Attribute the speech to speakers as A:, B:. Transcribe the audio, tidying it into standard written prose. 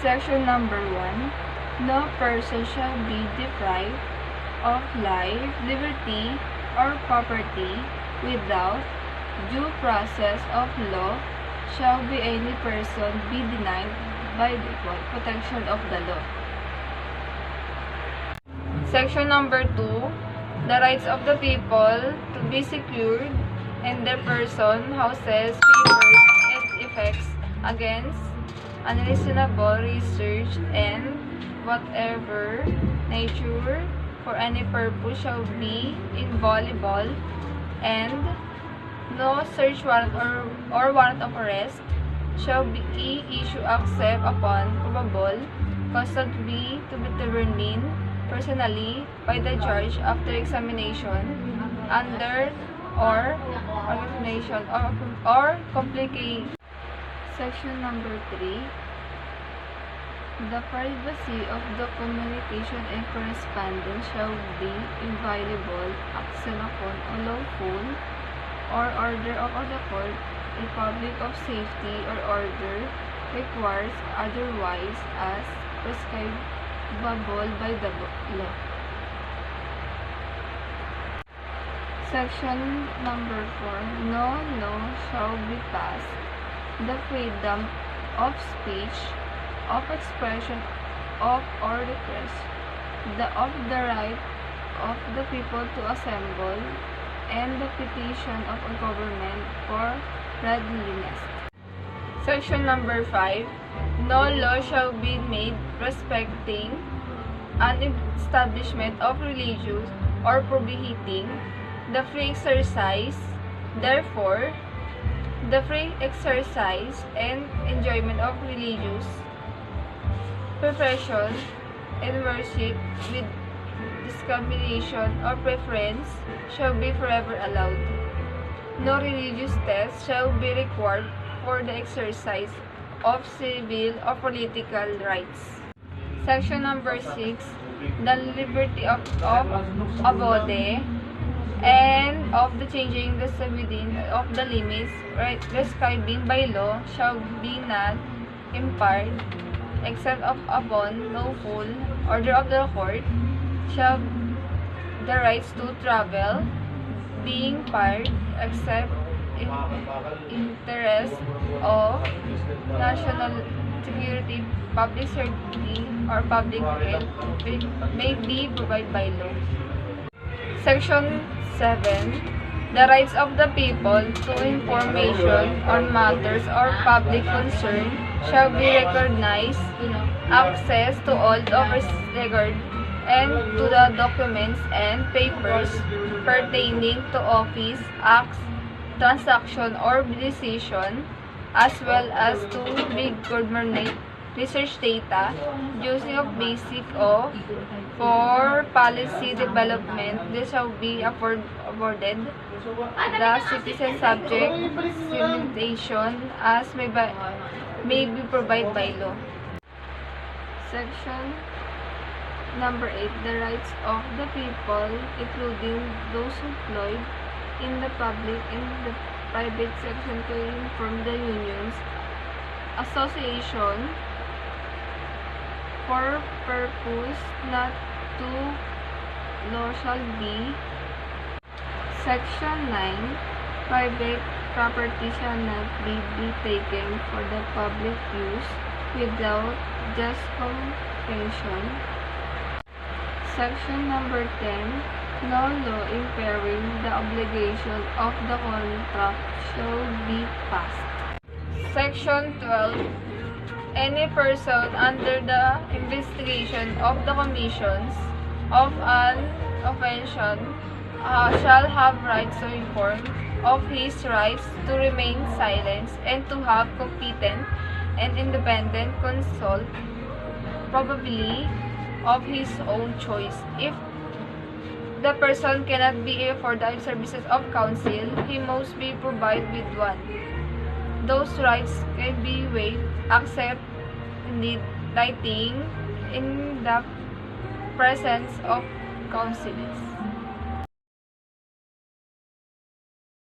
A: Section number 1. No person shall be deprived of life, liberty, or property without due process of law shall be any person be denied by the equal protection of the law. Section number 2. The rights of the people to be secured in their person, houses, papers, and effects against unreasonable research and whatever nature for any purpose shall be inviolable, and no search warrant or warrant of arrest shall be issued except upon probable cause to be determined personally by the judge after examination under or examination or complication. Section number 3. The privacy of the communication and correspondence shall be inviolable except upon a lawful or order of the court, a public of safety or order requires otherwise as prescribable by the law. Section number 4. No law shall be passed the freedom of speech, of expression, of or request, of the right of the people to assemble, and the petition of a government for readiness. Section number 5. No law shall be made respecting an establishment of religious or prohibiting the free exercise. Therefore, the free exercise and enjoyment of religious profession and worship with discrimination or preference shall be forever allowed. No religious test shall be required for the exercise of civil or political rights. Section number 6. The liberty of abode and of the changing the within of the limits prescribed by law shall be not impaired except upon lawful order of the court shall the rights to travel being impaired except in interest of national security, public safety, or public health may be provided by law. Section 7. The rights of the people to information on matters of public concern shall be recognized, access to all of record and to the documents and papers pertaining to office, acts, transaction, or decision, as well as to big government research data, using of basic of for policy development. This shall be afforded the citizen subject limitation as may be provided by law. Section number 8. The rights of the people, including those employed in the public and the private section, to inform the unions, association, for purpose not to law shall be. Section 9. Private property shall not be taken for the public use without just compensation. Section number 10. No law impairing the obligation of the contract shall be passed. Section 12. Any person under the investigation of the commissions of an offense shall have rights to inform of his rights to remain silent and to have competent and independent consult, probably of his own choice. If the person cannot be afforded the services of counsel, he must be provided with one. Those rights can be waived except in writing in the presence of counsel.